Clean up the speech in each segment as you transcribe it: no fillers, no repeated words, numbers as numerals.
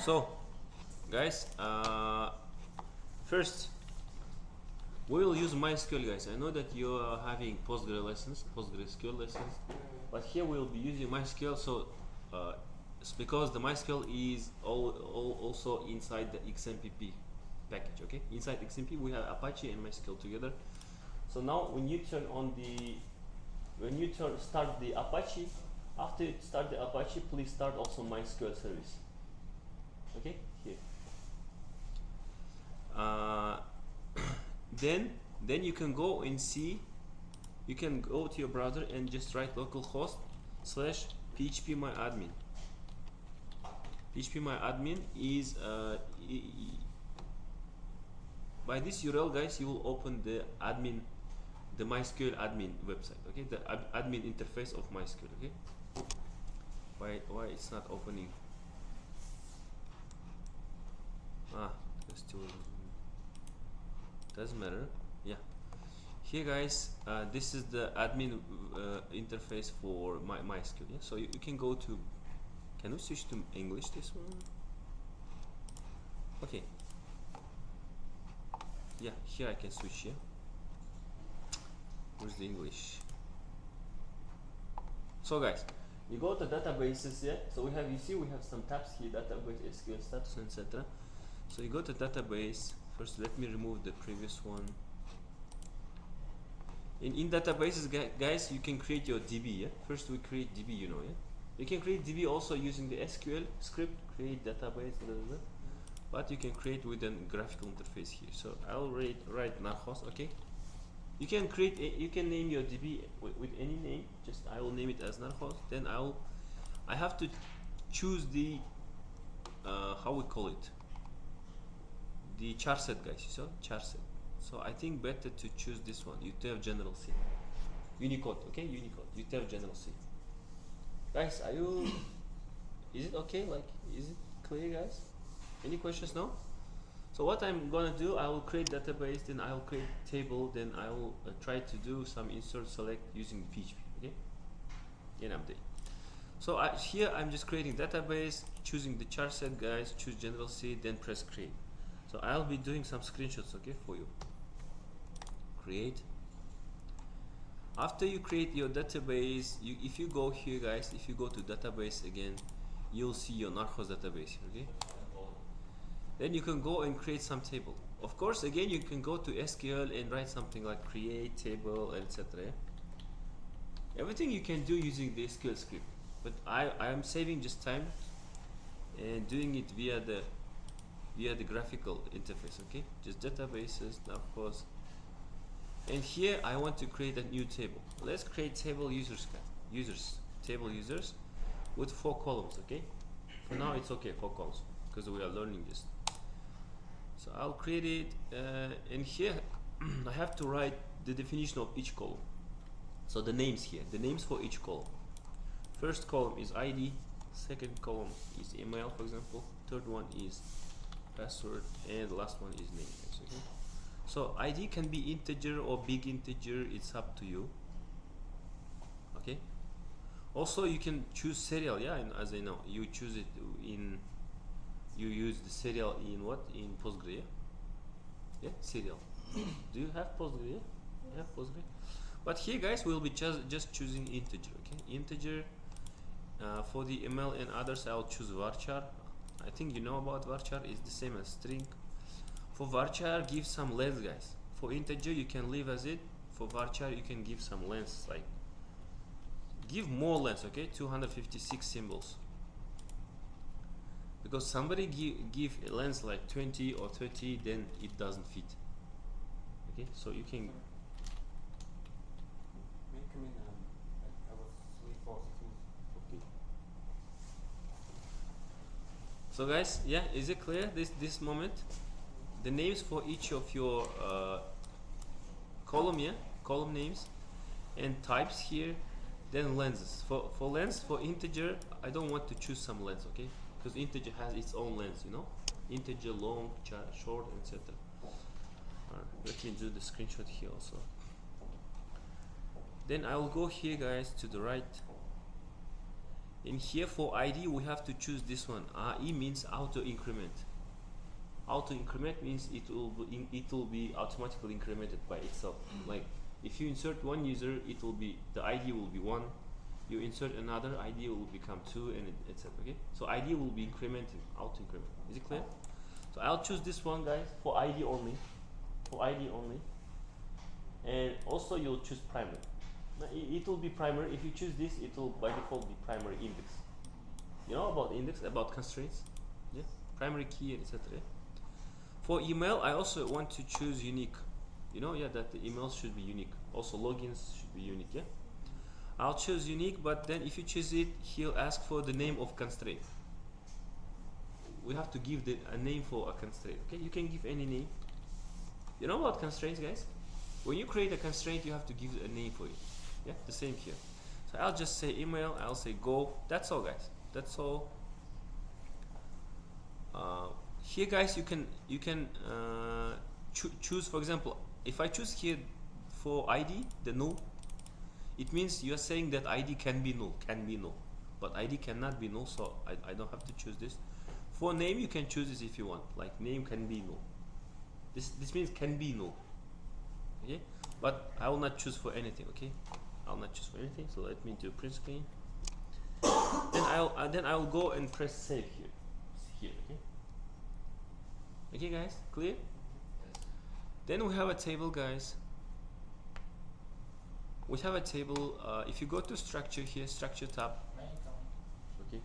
So guys, first we will use MySQL, guys. I know that you are having PostgreSQL lessons, but here we will be using MySQL. So it's because the MySQL is also inside the XMPP package. Okay, inside XMPP we have Apache and MySQL together. So now when you start the Apache, after you start the Apache, please start also MySQL service. Okay, here. Then you can go and see. You can go to your browser and just write localhost / phpMyAdmin. phpMyAdmin is by this URL, guys. You will open the MySQL admin website. Okay, the admin interface of MySQL. Okay. Why it's not opening? Still doesn't matter. Yeah, here, guys, this is the admin interface for MySQL. Yeah, so you can go to. Can we switch to English this one? Okay. Yeah, here I can switch. Yeah. Where's the English? So, guys, you go to databases. Yeah. So we have some tabs here: database, SQL status, etc. So you go to database. First, let me remove the previous one. In databases, guys, you can create your DB. Yeah. First, we create DB. Yeah. You can create DB also using the SQL script. Create database, but you can create with a graphical interface here. So I'll write narcos. Okay. You can create. You can name your DB with any name. Just I will name it as narcos. Then I have to choose the how we call it. The char set, guys. So char set. So I think better to choose this one. UTF General C. Unicode. Okay, Unicode. UTF General C. Guys, are you? Is it okay? Like, is it clear, guys? Any questions? No. So what I'm gonna do, I will create database, then I will create table, then I will try to do some insert select using PHP. Okay. And update. So here I'm just creating database, choosing the char set, guys. Choose General C, then press create. So I'll be doing some screenshots, okay, for you. Create. After you create your database, if you go here, guys, if you go to database again, you'll see your narcos database, okay? Then you can go and create some table. Of course, again, you can go to SQL and write something like create table, etc. Everything you can do using the SQL script, but I am saving just time and doing it via the graphical interface. Okay, just databases, narcos. And here I want to create a new table. Let's create table users table users with 4 columns. Okay, for now it's okay, 4 columns, because we are learning this. So I'll create it, and here I have to write the definition of each column. So the names here, the names for each column. First column is ID, second column is email, for example, third one is password, and the last one is name. Okay? So ID can be integer or big integer, it's up to you. Okay. Also you can choose serial, yeah, and as I know, you choose it you use the serial in what? In Postgre, yeah? Yeah, serial. Do you have Postgre? Yeah? You have Postgre. But here, guys, we'll be just choosing integer, okay? Integer. For the ML and others, I'll choose varchar. I think you know about varchar, is the same as string. For varchar, give some length, guys. For integer, you can leave as it. For varchar, you can give some length, like give more length, okay? 256 symbols. Because somebody give a length like 20 or 30, then it doesn't fit. Okay, so you can. So guys, yeah, is it clear this moment? The names for each of your column, yeah, column names, and types here, then lenses. For length, for integer, I don't want to choose some length, okay? Because integer has its own length, you know, integer, long, short, etc. Let me do the screenshot here also. Then I will go here, guys, to the right, In here for ID we have to choose this one. E means auto increment. Auto increment means it will be automatically incremented by itself. Like if you insert one user, it will be, the ID will be 1. You insert another, ID will become 2, and etc. Okay, so ID will be incrementing, auto increment. Is it clear? So I'll choose this one, guys, for ID only. For ID only. And also you'll choose primary. Now, it will be primary. If you choose this, it will by default be primary index. You know about index, about constraints? Yeah, primary key and etc. For email, I also want to choose unique. You know, yeah, that the emails should be unique. Also logins should be unique. Yeah, I'll choose unique, but then if you choose it, he'll ask for the name of constraint. We have to give a name for a constraint. Okay, you can give any name. You know about constraints, guys? When you create a constraint, you have to give a name for it. Yeah, the same here. So I'll just say email. I'll say go. That's all, guys. That's all. Here, guys, you can choose. For example, if I choose here for ID the null, it means you are saying that ID can be null, but ID cannot be null, so I don't have to choose this. For name, you can choose this if you want. Like name can be null. This means can be null. Okay, but I will not choose for anything. Okay, I'll not choose for anything. So let me do print screen. then I'll go and press save here. Okay. Okay, guys, clear? Then we have a table, guys. We have a table. If you go to structure here, structure tab. Okay.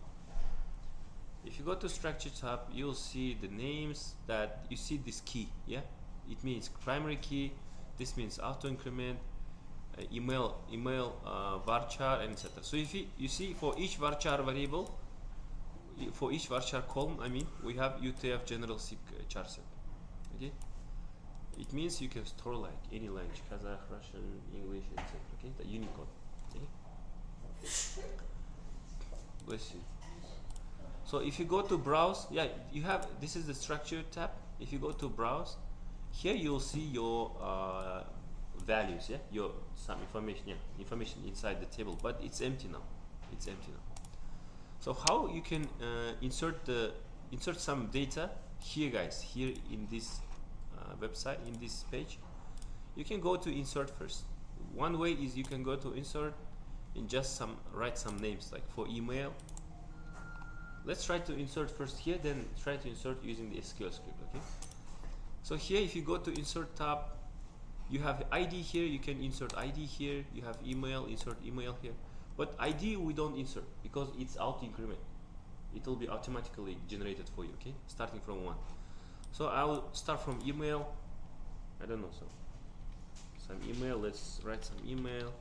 If you go to structure tab, you'll see the names that you see this key. Yeah, it means primary key. This means auto increment, email, varchar, and etc. So if you see for each varchar variable, for each varchar column, I mean, we have UTF general seq char set. Okay, it means you can store like any language, Kazakh, Russian, English, etc. Okay, the Unicode. Okay. Bless you. So if you go to browse, yeah, you have, this is the structure tab. If you go to browse, here you'll see your values, yeah, your some information, yeah, information inside the table, but it's empty now. It's empty now. So how you can insert some data here, guys? Here in this website, in this page, you can go to insert first. One way is you can go to insert and just write some names, like for email. Let's try to insert first here, then try to insert using the SQL script. Okay. So here, if you go to insert tab, you have ID here. You can insert ID here. You have email, insert email here. But ID we don't insert because it's auto increment. It will be automatically generated for you. Okay, starting from 1. So I'll start from email. I don't know, so some email. Let's write some email.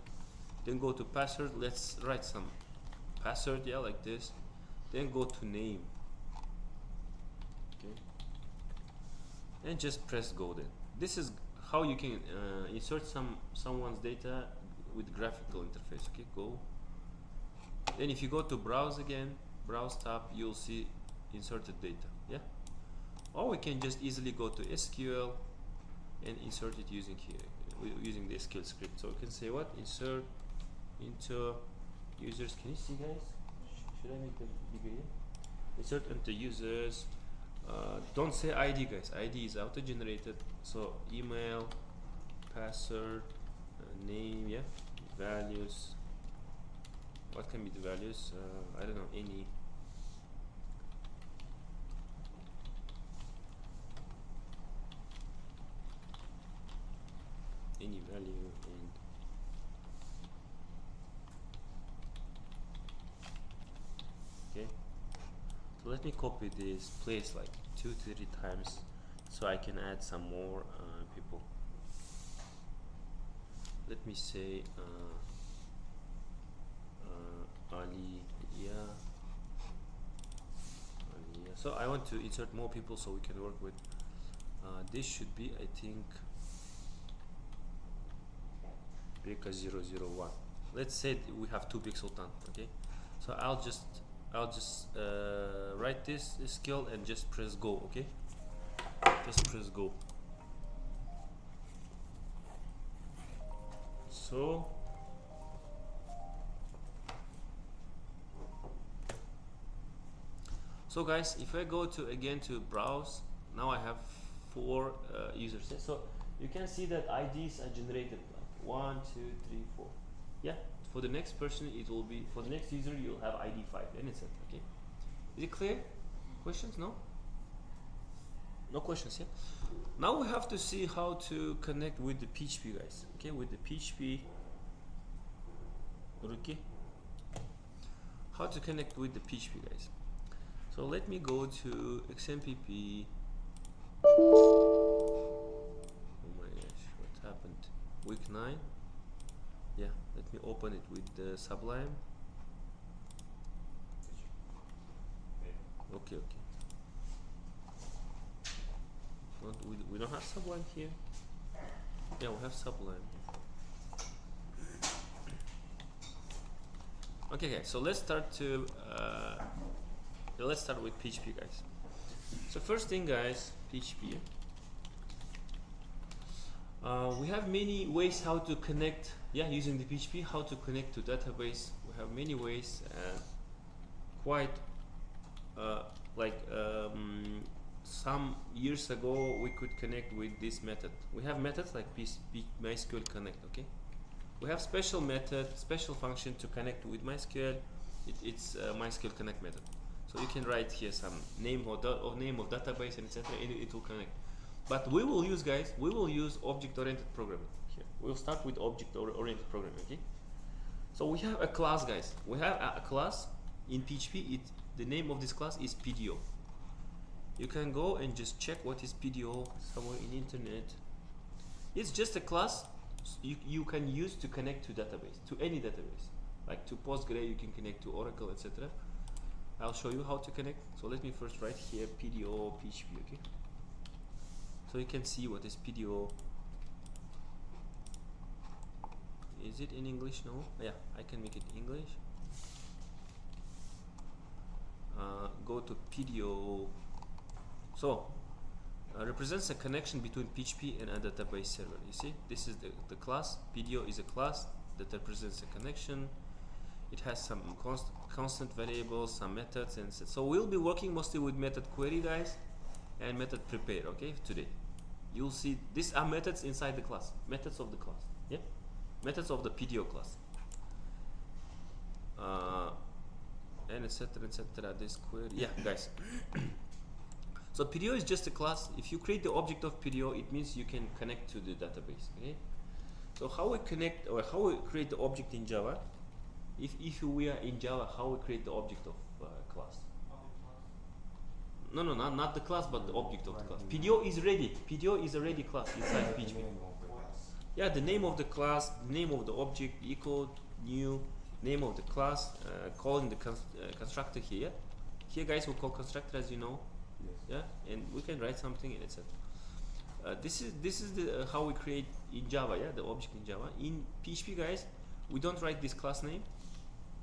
Then go to password. Let's write some password. Yeah, like this. Then go to name. Okay. And just press go. Then this is how you can insert someone's data with graphical interface. Okay, go. Then if you go to browse again, browse tab, you'll see inserted data. Yeah. Or we can just easily go to SQL and insert it using the SQL script. So we can say what? Insert into users. Can you see, guys? Should I make them bigger? Yeah? Insert into users. Don't say ID, guys. ID is auto generated. So email, password, name, yeah, values. What can be the values? I don't know, any. Any value, and okay. So let me copy this place like 2 to 3 times so I can add some more people. Let me say Ali, yeah. So I want to insert more people so we can work with. This should be, I think, Beka 001. Let's say we have 2 big sultan. Okay, so I'll just write this skill and just press go. Okay, just press go. So So guys, if I go to again to browse, now I have 4 users. Yeah? So you can see that IDs are generated like 1, 2, 3, 4. Yeah. For the next person, it will be for the next user you'll have ID 5 and etc. Okay. Is it clear? Questions? No. No questions. Yeah. Now we have to see how to connect with the PHP guys. Okay, with the PHP. Okay. How to connect with the PHP guys. So let me go to XMPP. Oh my gosh, what happened? Week 9. Yeah, let me open it with the Sublime. Okay, okay. We don't have Sublime here. Yeah, we have Sublime. Okay, guys. So let's start with PHP, guys. So first thing, guys, PHP. We have many ways how to connect. Yeah, using the PHP, how to connect to database. We have many ways. Quite some years ago, we could connect with this method. We have methods like Mysql connect. Okay. We have special method, special function to connect with Mysql. It's Mysql connect method. So you can write here some name or name of database and etc. and it will connect. But we will use, guys, object-oriented programming here. We'll start with object-oriented programming. Okay. So we have a class, guys. We have a class in PHP. The name of this class is PDO. You can go and just check what is PDO somewhere in internet. It's just a class you can use to connect to database, to any database, like to Postgre. You can connect to Oracle, etc. I'll show you how to connect. So let me first write here PDO PHP. Okay. So you can see what is PDO. Is it in English? No. Yeah, I can make it English. Go to PDO. So represents a connection between PHP and a database server. You see, this is the class. PDO is a class that represents a connection. It has some constant variables, some methods, and so we'll be working mostly with method query, guys, and method prepare. Okay, today you'll see these are methods inside the class, methods of the class. Yeah, methods of the PDO class, and etc. This query. Yeah, guys. So PDO is just a class. If you create the object of PDO, it means you can connect to the database. Okay. So how we connect or how we create the object in Java? If we are in Java, how we create the object of class? No, not the class, but the object of the class. PDO is ready. PDO is a ready class inside PHP. Yeah, the name of the class, the name of the object, equal new name of the class, calling the constructor here. Here, guys, we call constructor, as you know. Yes. Yeah, and we can write something and etc. This is the how we create in Java. Yeah, the object in Java. In PHP, guys, we don't write this class name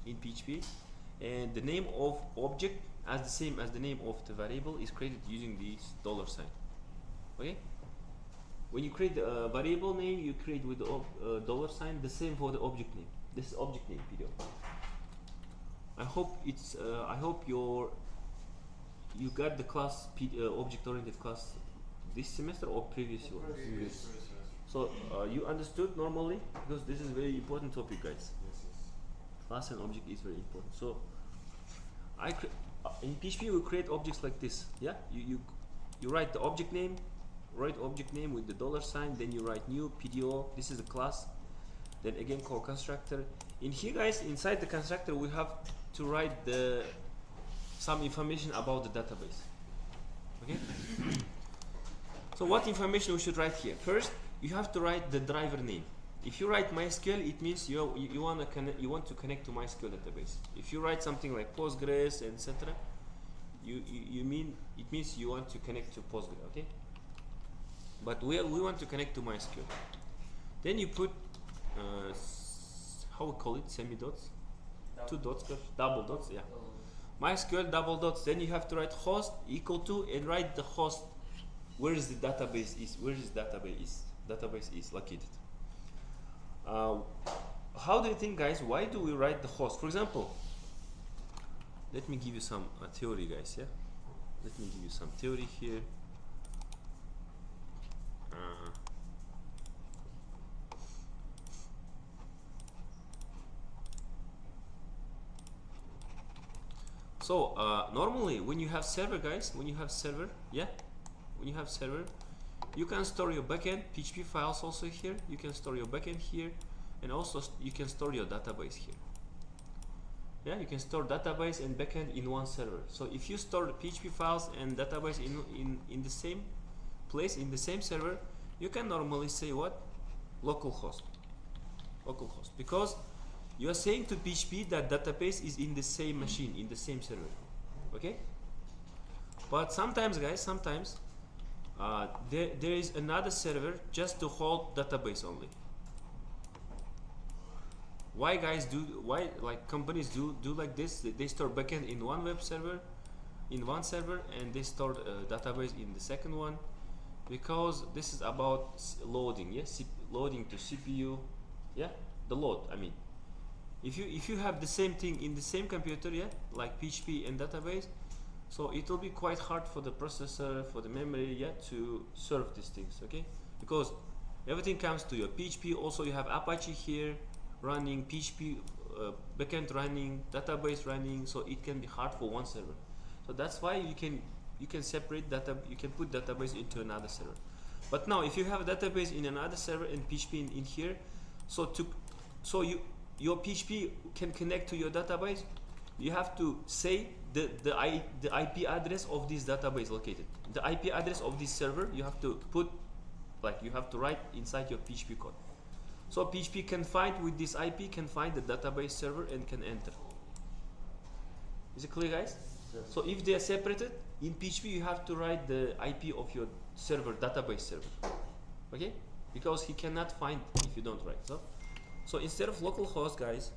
in PHP, and the name of object as the same as the name of the variable is created using this $sign. Okay. When you create the variable name, you create with the $sign. The same for the object name. This is object name PDO. I hope it's. I hope you got the class object-oriented class this semester or previous year? Previous. So you understood normally, because this is very important topic, guys. Yes. Class and object is very important. So in PHP we create objects like this. Yeah, you write the object name, with the $sign. Then you write new PDO. This is a class. Then again call constructor. In here, guys, inside the constructor we have to write some information about the database. Okay. So what information we should write here? First, you have to write the driver name. If you write MySQL, it means you want to connect to MySQL database. If you write something like Postgres, etc., it means you want to connect to Postgres. Okay. But we want to connect to MySQL. Then you put how we call it, semi-dots, two dots, double dots. Yeah. MySQL double dots. Then you have to write host equal to and write the host. Where is the database is? Where is database is located? How do you think, guys? Why do we write the host? For example, let me give you some theory, guys. Yeah, let me give you some theory here. So normally when you have server, guys, when you have server, yeah, when you have server, you can store your backend PHP files also here. You can store your backend here, and also you can store your database here. Yeah, you can store database and backend in one server. So if you store PHP files and database in the same place, in the same server, you can normally say what? Localhost. Localhost. Because you are saying to PHP that database is in the same machine, in the same server. Okay? But sometimes, guys, sometimes there is another server just to hold database only. Why, guys, why like companies do like this? They store backend in one web server, in one server, and they store database in the second one, because this is about loading. Yes, loading to CPU. Yeah, the load. I mean, if you have the same thing in the same computer, yeah, like PHP and database, so it will be quite hard for the processor, for the memory, yeah, to serve these things. Okay, because everything comes to your PHP. Also, you have Apache here running, PHP backend running, database running, so it can be hard for one server. So that's why you can separate data, you can put database into another server. But now if you have a database in another server and PHP in here, so your PHP can connect to your database, you have to say the IP address of this database located. The IP address of this server you have to put, like you have to write inside your PHP code. So PHP can find with this IP, can find the database server and can enter. Is it clear, guys? Yes. So if they are separated, in PHP you have to write the IP of your server, database server. Okay? Because he cannot find if you don't write. So instead of localhost, guys,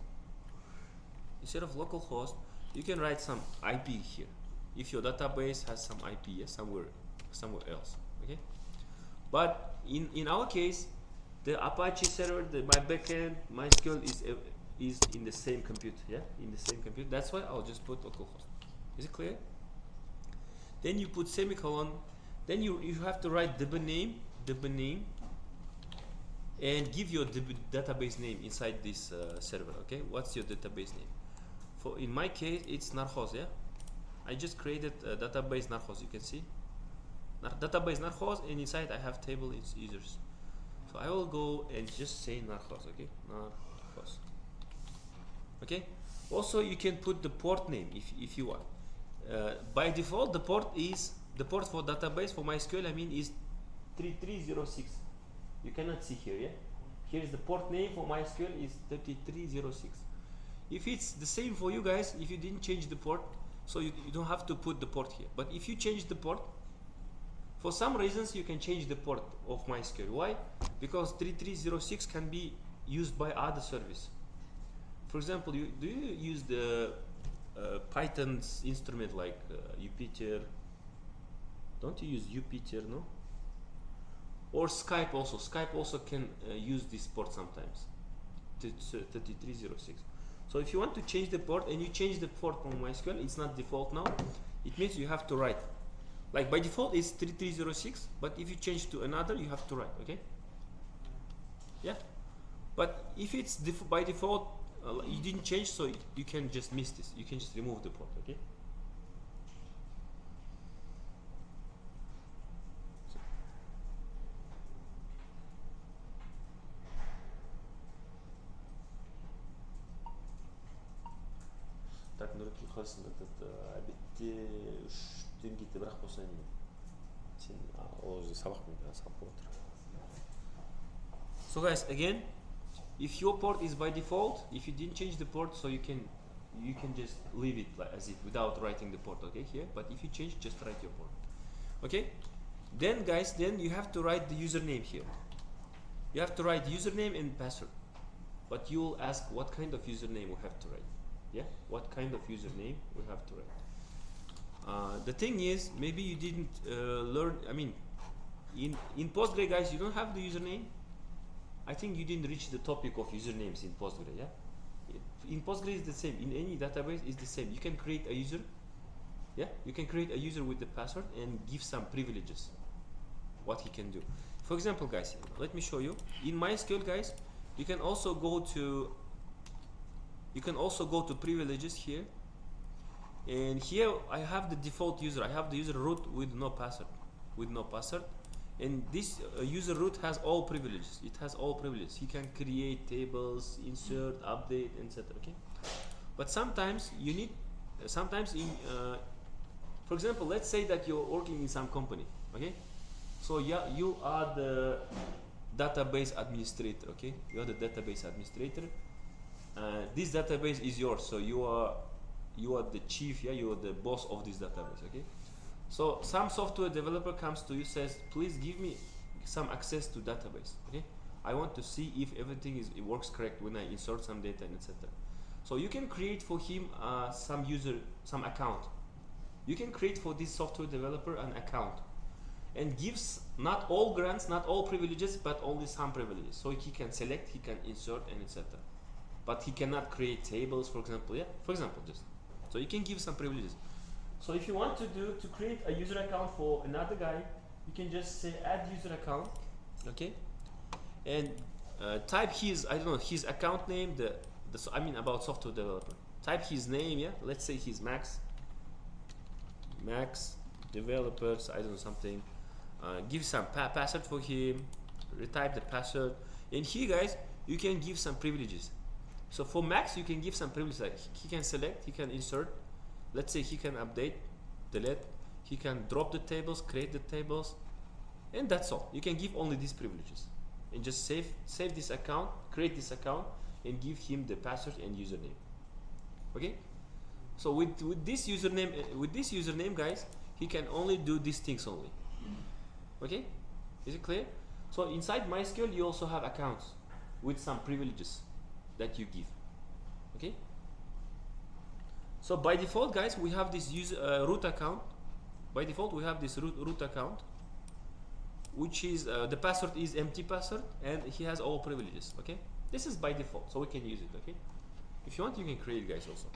instead of localhost, you can write some IP here. If your database has some IP, yeah, somewhere else. Okay? But in our case, the Apache server, my backend, Mysql is in the same computer, yeah, in the same computer. That's why I'll just put localhost. Is it clear? Then you put semicolon. Then you have to write DB name, and give your database name inside this server. Okay, what's your database name? For in my case, it's narcos. Yeah, I just created a database narcos. You can see database narcos, and inside I have table its users. So I will go and just say narcos, okay? Narcos. Okay? Also, you can put the port name if you want. By default, the port for database for MySQL, I mean, is 3306. You cannot see here, yeah? Here is the port name for MySQL is 3306. If it's the same for you guys, if you didn't change the port, so you don't have to put the port here. But if you change the port, for some reasons you can change the port of MySQL. Why? Because 3306 can be used by other service. For example, do you use the Python's instrument like Jupyter? Don't you use Jupyter, no? Or Skype also. Skype also can use this port sometimes. 3306. So if you want to change the port and you change the port from MySQL, it's not default now. It means you have to write. Like by default it's 3306, but if you change to another, you have to write, okay? Yeah. But if it's by default, you didn't change, so you can just miss this. You can just remove the port, okay? Так, нұрекең қалсын әбетте 3-тен кетті, бірақ болса сен ол жерде сабақпен салып отыр. So guys, again, if your port is by default, if you didn't change the port, so you can just leave it like as it without writing the port, okay, here. But if you change, just write your port. Okay? Then guys, then you have to write the username here. You have to write username and password. But you'll ask what kind of username we have to write. Yeah, what kind of username we have to write. The thing is, maybe you didn't learn. I mean, in Postgre, guys, you don't have the username. I think you didn't reach the topic of usernames in Postgre. Yeah, in Postgres is the same. In any database is the same. You can create a user. Yeah, you can create a user with the password and give some privileges. What he can do. For example, guys, let me show you. In Mysql, guys, you can also go to privileges here. And here I have the default user. I have the user root with no password. And this user root has all privileges. It has all privileges. He can create tables, insert, update, etc. Okay. But sometimes you need, for example, let's say that you're working in some company. Okay. So yeah, you are the database administrator. Okay. You are the database administrator. This database is yours. So you are the chief. Yeah. You are the boss of this database. Okay. So some software developer comes to you, says, please give me some access to database. Okay, I want to see if everything it works correct when I insert some data and etc. So you can create for him some account. You can create for this software developer an account and gives not all grants, not all privileges, but only some privileges. So he can select, he can insert and etc. But he cannot create tables, for example. Yeah, for example, just so you can give some privileges. So if you want to create a user account for another guy, you can just say add user account, okay, and type his his account name. About software developer. Type his name. Yeah, let's say he's Max developers. Something. Give some password for him. Retype the password. And here, guys, you can give some privileges. So for Max, you can give some privileges. Like he can select, he can insert. Let's say he can update, delete, he can drop the tables, create the tables, and that's all. You can give only these privileges and just save this account, create this account, and give him the password and username. Okay? So with this username, guys, he can only do these things only. Okay? Is it clear? So inside Mysql, you also have accounts with some privileges that you give. Okay? So by default, guys, we have this root account. By default, we have this root account, which is the password is empty password, and he has all privileges. Okay, this is by default, so we can use it. Okay, if you want, you can create, guys. Also,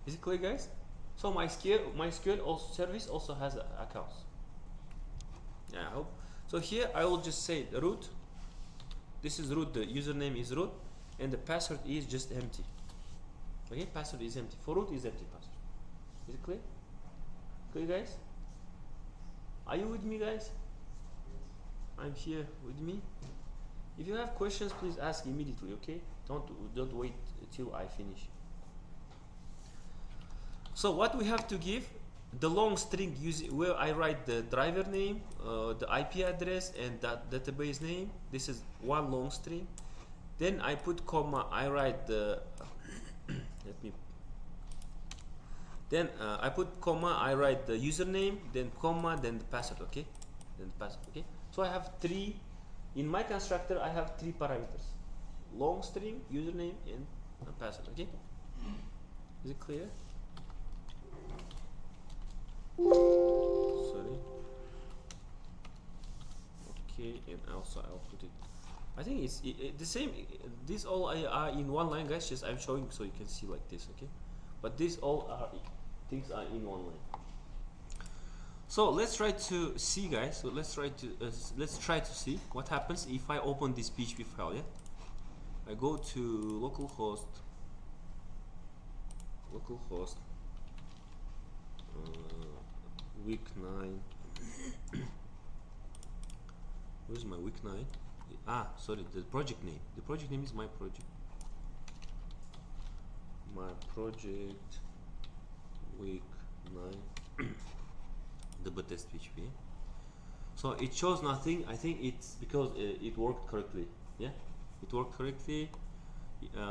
is it clear, guys? So MySQL also service also has accounts. Yeah, I hope. So here I will just say the root. This is root. The username is root, and the password is just empty. Okay, password is empty. For root is empty password. Is it clear? Clear, guys? Are you with me, guys? I'm here with me. If you have questions, please ask immediately. Okay? Don't wait till I finish. So what we have to give, the long string where I write the driver name, the IP address, and that database name. This is one long string. Then I put comma. I write the I put comma, I write the username, then comma, then the password. Okay, then the password. Okay, so I have three in my constructor. I have three parameters: long string, username, and password. Okay, is it clear? Sorry. Okay, and also I'll put it. I think it's the same. These all are in one line, guys. Just I'm showing so you can see like this, okay? But these all are things are in one line. So let's try to see, guys. So let's try to see what happens if I open this PHP file. Yeah, I go to localhost. Week 9. Where's my week 9? Sorry, the project name. The project name is my project. My project week 9. The test PHP. So it shows nothing. I think it's because it worked correctly. Yeah, it worked correctly.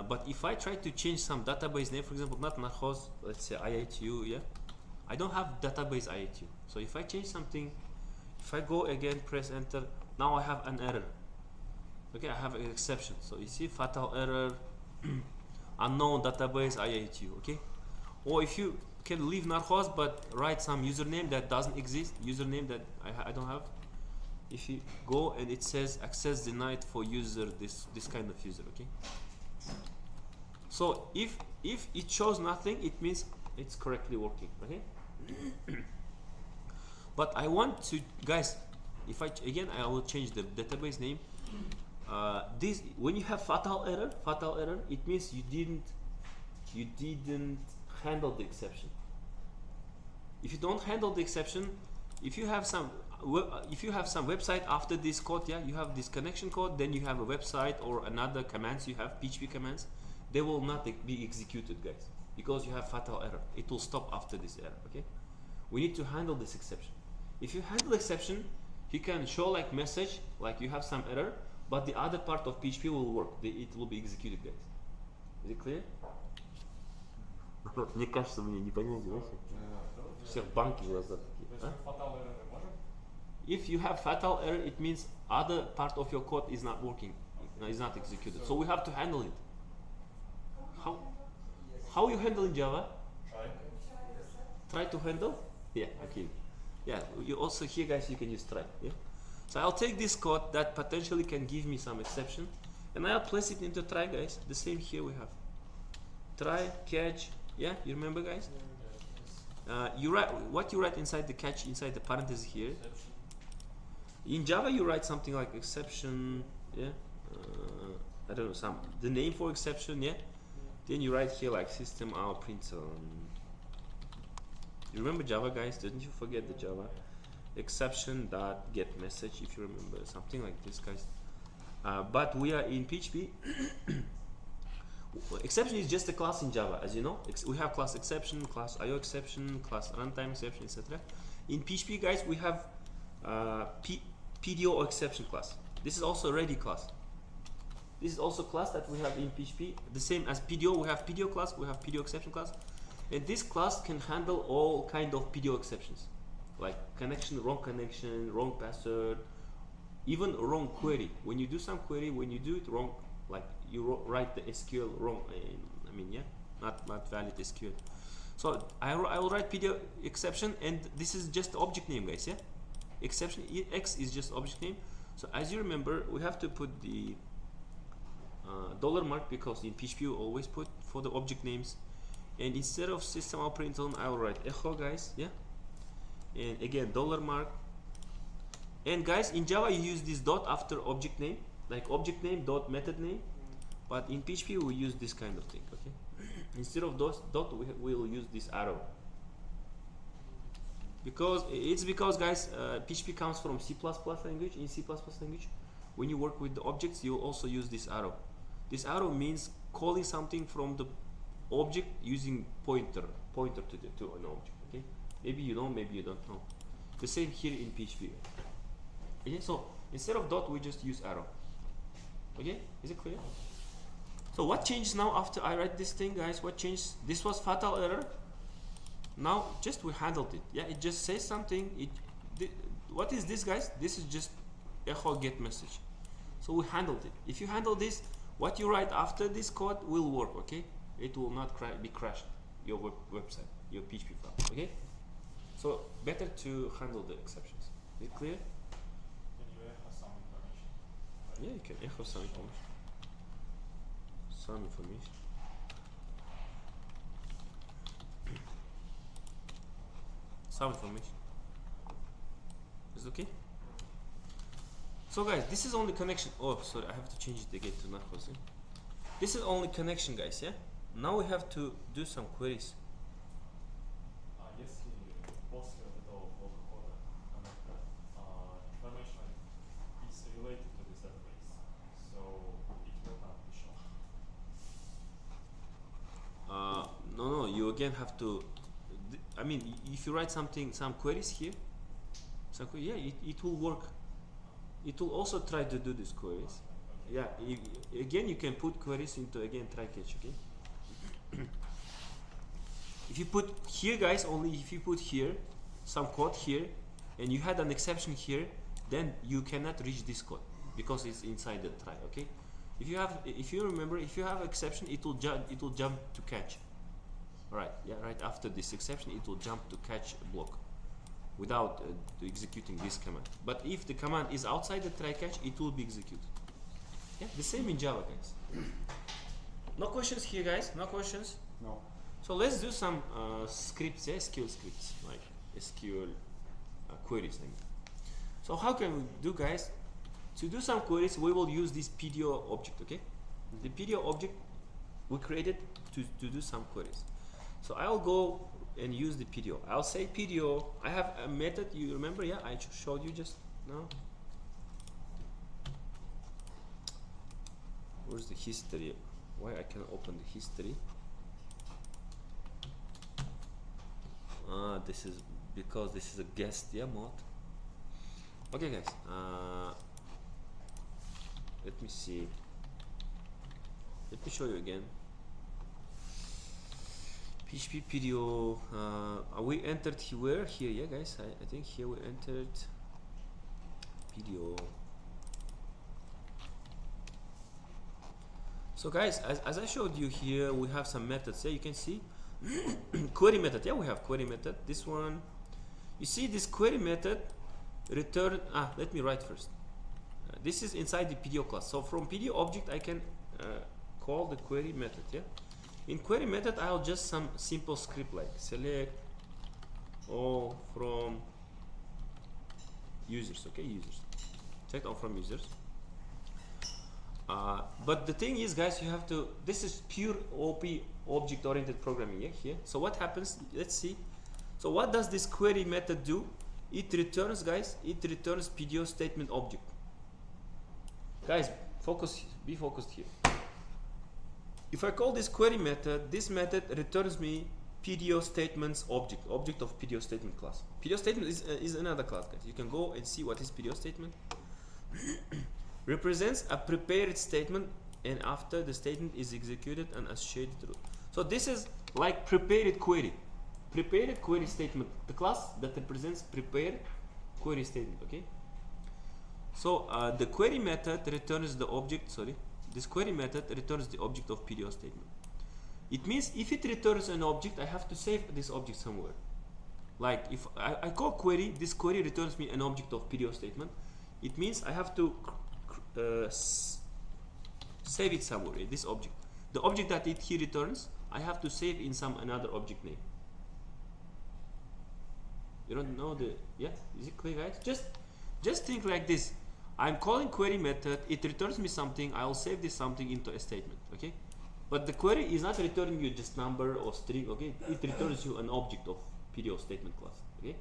But if I try to change some database name, for example, not host, let's say IITU. Yeah, I don't have database IITU. So if I change something, if I go again, press enter, now I have an error. Okay, I have an exception. So you see fatal error, unknown database IITU. Okay, or if you can leave narhost but write some username that doesn't exist, username that I don't have. If you go and it says access denied for user this kind of user. Okay. So if it shows nothing, it means it's correctly working. Okay. But I want to, guys, if I will change the database name. This, when you have fatal error, it means you didn't handle the exception. If you don't handle the exception, if you have some website after this code, yeah, you have this connection code, then you have a website or another commands, you have PHP commands, they will not be executed, guys, because you have fatal error. It will stop after this error. Okay, we need to handle this exception. If you handle exception, you can show like message like you have some error, but the other part of PHP will work. It will be executed, guys. Is it clear? Мне кажется, мне не понять, всех банки глаза такие. If you have fatal error, it means other part of your code is not working, is not executed. So we have to handle it. How you handle in Java? Try to handle? Yeah, okay. Yeah, you also here, guys, you can use try. Yeah. So I'll take this code that potentially can give me some exception, and I'll place it into try, guys. The same here we have. Try, catch. Yeah, you remember, guys? You write what you write inside the catch, inside the parenthesis here. In Java, you write something like exception. Yeah. I don't know, the name for exception. Yeah. Then you write here like system out print. You remember Java, guys? Didn't you forget the Java? Exception dot get message, if you remember, something like this, guys. But we are in PHP. Exception is just a class in Java, as you know. We have class exception, class IO exception, class runtime exception, etc. In PHP, guys, we have PDO exception class. This is also a ready class. This is also a class that we have in PHP. The same as PDO, we have PDO class, we have PDO exception class. And this class can handle all kind of PDO exceptions, like connection, wrong password, even wrong query. When you do some query, when you do it wrong, like you write the SQL wrong, I mean, yeah, not valid SQL. So I will write PDO exception, and this is just the object name, guys. Yeah, exception X is just object name. So as you remember, we have to put the $mark, because in PHP we always put for the object names. And instead of system out print, I will write echo, guys. Yeah. And again, $mark. And guys, in Java you use this dot after object name, like object name dot method name. But in PHP we use this kind of thing. Okay. Instead of dot, we will use this arrow. Because guys, PHP comes from C++ language. In C++ language, when you work with the objects, you also use this arrow. This arrow means calling something from the object using pointer to an object. Okay, maybe you know, maybe you don't know. The same here in PHP. Okay, so instead of dot, we just use arrow. Okay, is it clear? So what changed now after I write this thing, guys? What changed? This was fatal error. Now just we handled it. Yeah, it just says something. What is this, guys? This is just echo get message. So we handled it. If you handle this, what you write after this code will work. Okay. It will not be crashed, your website, your PHP file. Okay, so better to handle the exceptions. Is it clear? Can you echo some information? Right? Yeah, you can echo some information. Some information. Some information. Is it okay? So guys, this is only connection. Oh, sorry, I have to change it again to Narcos. Eh? This is only connection, guys. Yeah. Now we have to do some queries. Если после вот этого блока кода information is related to this database, so it will not be shown. No, you again have to. I mean, if you write some queries here, yeah, it will work. It will also try to do these queries. Okay. Yeah, again, you can put queries into try catch. Okay. If you put here, guys, only if you put here some code here and you had an exception here, then you cannot reach this code because it's inside the try. Okay, if you remember, if you have exception, it will jump to catch. Right, yeah, right after this exception, it will jump to catch a block without executing this command. But if the command is outside the try catch, it will be executed. Yeah, the same in Java, guys. No questions here, guys? No questions? No. So let's do some scripts, yeah, SQL scripts, like SQL queries. I mean. So how can we do, guys? To do some queries, we will use this PDO object, okay? The PDO object we created to do some queries. So I'll go and use the PDO. I'll say PDO. I have a method, you remember, yeah? I showed you just now. Where's the history? Why I can't open the history? This is because this is a guest, yeah, mode. Okay, guys. Let me see. Let me show you again. PHP PDO. We entered here, yeah, guys. I think here we entered PDO. So, guys, as I showed you here, we have some methods. Yeah, you can see query method. Yeah, we have query method. This one, you see this query method return. Let me write first. This is inside the PDO class. So from PDO object, I can call the query method. Yeah. In query method, I'll just some simple script like select all from users. Okay, users. Select all from users. But the thing is, guys, you have to. This is pure OP object-oriented programming. Yeah, here. So what happens? Let's see. So what does this query method do? It returns, guys. It returns PDO statement object. Guys, focus. Be focused here. If I call this query method, this method returns me PDO statements object of PDO statement class. PDO statement is another class, guys. You can go and see what is PDO statement. Represents a prepared statement, and after the statement is executed and associated root. So this is like prepared query statement, the class that represents prepared query statement. Okay. So the query method returns the object. This query method returns the object of PDO statement. It means if it returns an object, I have to save this object somewhere. Like if I call query, this query returns me an object of PDO statement. It means I have to save it somewhere, this object. The object that he returns, I have to save in some another object name. You don't know yeah? Is it clear, guys? Just think like this. I'm calling query method, it returns me something, I'll save this something into a statement, okay? But the query is not returning you just number or string, okay? It returns you an object of PDO statement class, okay?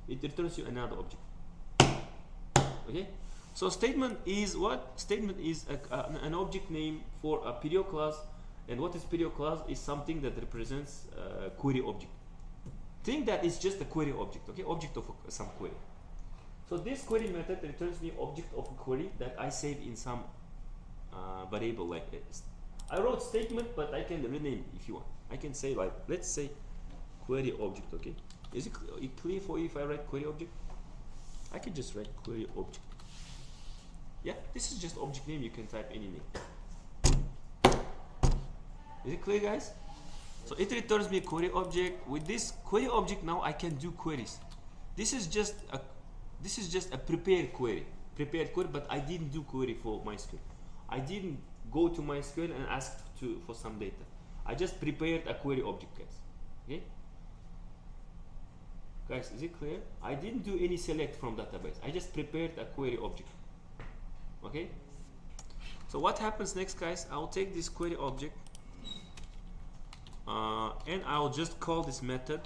It returns you another object, okay? So statement is what? Statement is an object name for a PDO class, and what is PDO class is something that represents a query object. Think that it's just a query object, okay? Object of some query. So this query method returns me object of a query that I save in some variable like this. I wrote statement, but I can rename if you want. I can say like, let's say query object, okay? Is it clear for you if I write query object? I can just write query object. Yeah, this is just object name, you can type any name. Is it clear, guys? So it returns me query object. With this query object now I can do queries. This is just a prepared query, but I didn't do query for Mysql. I didn't go to Mysql and ask for some data. I just prepared a query object, guys. Okay? Guys, is it clear? I didn't do any select from database. I just prepared a query object. Okay? So what happens next, guys? I'll take this query object and I'll just call this method.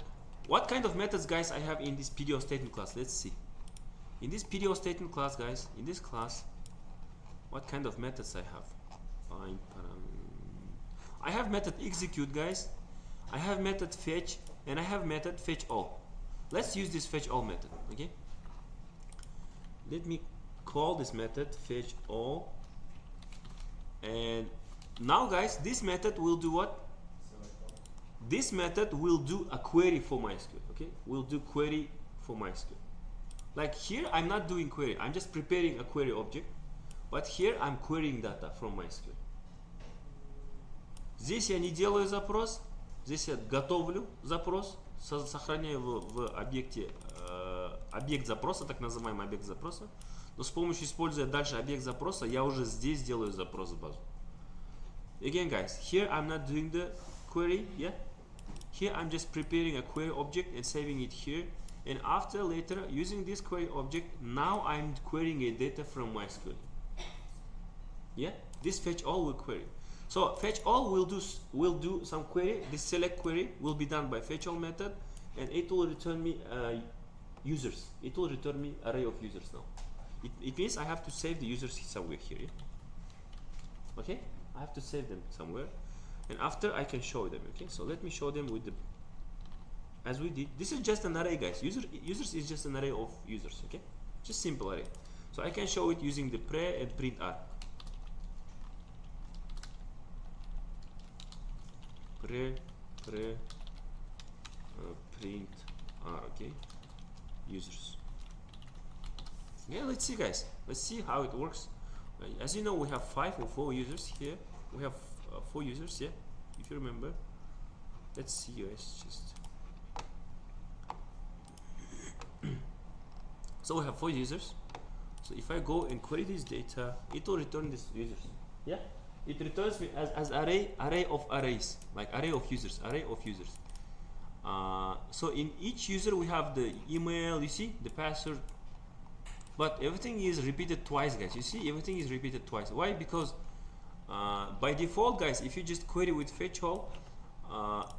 What kind of methods, guys, I have in this PDO statement class? Let's see. In this PDO statement class, guys, in this class, what kind of methods I have? Find I have method execute, guys. I have method fetch, and I have method fetch all. Let's use this fetch all method, okay? Let me call this method fetch all. And now, guys, this method will do what? This method will do a query for MySQL, okay? We'll do query for MySQL. Like here, I'm not doing query. I'm just preparing a query object. But here, I'm querying data from MySQL. Здесь я не делаю запрос. Здесь я готовлю запрос. Сохраняю в объекте объект запроса, так называемый объект запроса. Но с помощью, используя дальше объект запроса, я уже здесь делаю запрос в базу. again guys, here I'm not doing the query, yeah. Here I'm just preparing a query object and saving it here, and after later using this query object, now I'm querying a data from Mysql. Yeah, this fetch all will query. So fetch all will do some query. This select query will be done by fetch all method, and it will return me users. It will return me array of users now. It means I have to save the users somewhere here. Yeah? Okay, I have to save them somewhere, and after I can show them. Okay, so let me show them with the, as we did. This is just an array, guys. Users is just an array of users. Okay, just simple array. So I can show it using the pre and print r. Print r. Okay, users. Yeah, let's see, guys. Let's see how it works. As you know, we have 5 or 4 users here. We have 4 users, yeah, if you remember. Let's see, guys. Just so we have 4 users. So if I go and query this data, it will return these users. Yeah, it returns me as array of arrays, like array of users. So in each user we have the email, you see, the password, but everything is repeated twice, guys. You see, everything is repeated twice. Why? Because by default, guys, if you just query with fetch all,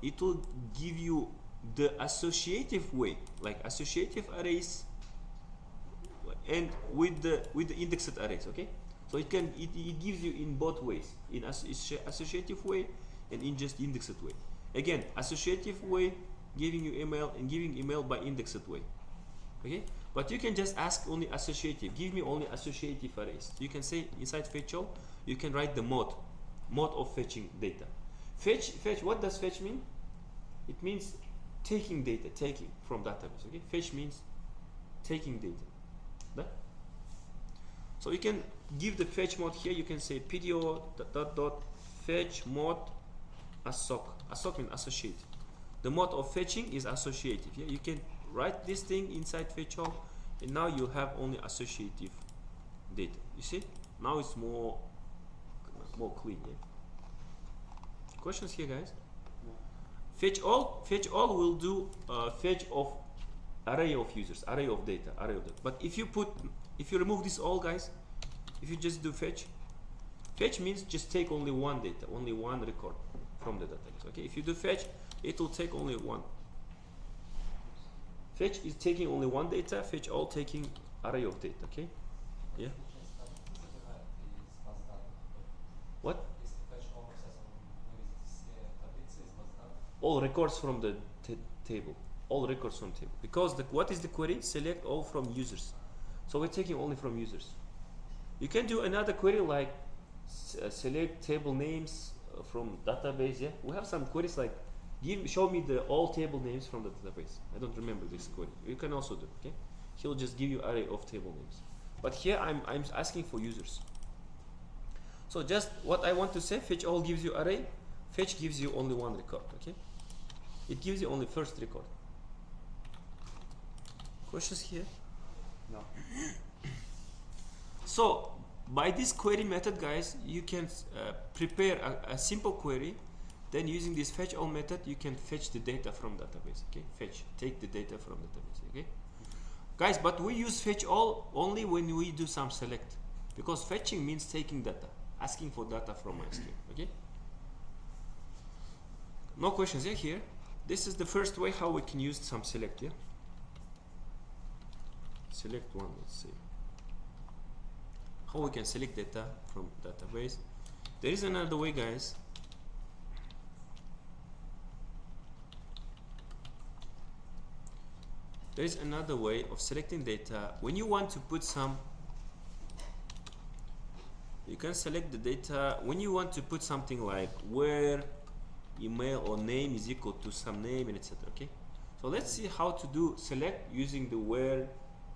it will give you the associative way, like associative arrays, and with the indexed arrays. Okay, so it gives you in both ways, in associative way and in just indexed way. Again, associative way giving you email, and giving email by indexed way. Okay, but you can just ask only associative, give me only associative arrays. You can say inside fetch all, you can write the mode of fetching data. Fetch, what does fetch mean? It means taking data, taking from database. Okay, fetch means taking data. That? So you can give the fetch mode here. You can say pdo dot fetch mode assoc. Assoc means associate. The mode of fetching is associative. Yeah, you can write this thing inside fetch all, and now you have only associative data. You see? Now it's more clean. Yeah? Questions here, guys? No. Fetch all will do fetch of array of users, array of data. But if you remove this all, guys, if you just do fetch means just take only one data, only one record from the database. Okay, if you do fetch, it will take only one. Fetch is taking only one data, fetch all taking array of data. Okay, yeah. What? All records from the table. All records from table. Because what is the query? Select all from users. So we're taking only from users. You can do another query like select table names from database. Yeah, we have some queries like show me the all table names from the database. I don't remember this query. You can also do. Okay, he'll just give you array of table names. But here I'm asking for users. So just what I want to say, fetch all gives you array. Fetch gives you only one record. Okay, it gives you only first record. Questions here? No. So by this query method, guys, you can prepare a simple query. Then using this fetch all method, you can fetch the data from database. Okay, take the data from database. Okay, guys, but we use fetch all only when we do some select, because fetching means taking data, asking for data from Mysql. Okay. No questions here. This is the first way how we can use some select. Yeah. Select one. Let's see how we can select data from database. There is another way, guys. There is another way of selecting data. When you want to put some, you can select the data when you want to put something like where email or name is equal to some name and etc. Okay, so let's see how to do select using the where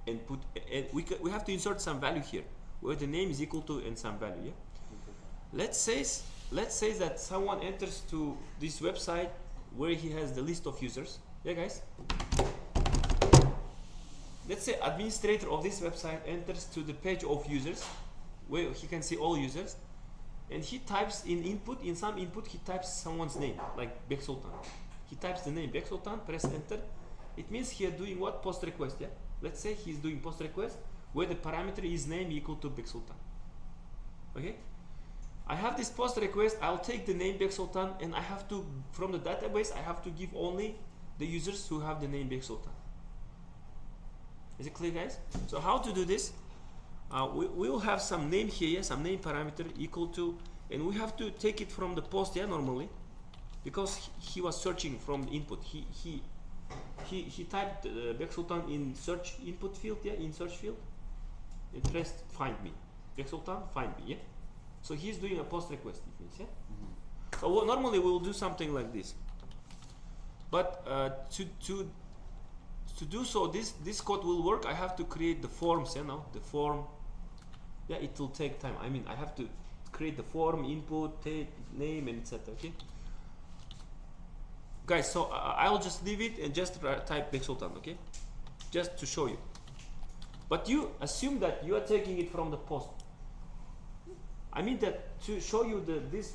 and put, and we have to insert some value here where the name is equal to and some value. Yeah. Let's say that someone enters to this website where he has the list of users. Yeah, guys. Let's say administrator of this website enters to the page of users where he can see all users, and he types in input, in some input he types someone's name, like Bek Sultan. He types the name Bek Sultan, press enter. It means he is doing what? Post request, yeah? Let's say he's doing post request where the parameter is name equal to Bek Sultan. Okay? I have this post request, I'll take the name Bek Sultan, and I have to, from the database, I have to give only the users who have the name Bek Sultan. Is it clear, guys? So how to do this? We will have some name here, yeah, some name parameter equal to, and we have to take it from the post, yeah, normally, because he was searching from the input. He typed Bek Sultan in search input field, yeah, in search field, and pressed find me. Bek Sultan, find me, yeah. So he's doing a post request, it means, yeah. Mm-hmm. So normally we will do something like this, but to do so, this code will work. I have to create the forms, you know, the form. Yeah, it will take time. I mean, I have to create the form, input, name, and etc. Okay, guys. So I'll just leave it and just type Bek Sultan. Okay, just to show you. But you assume that you are taking it from the post. I mean that to show you this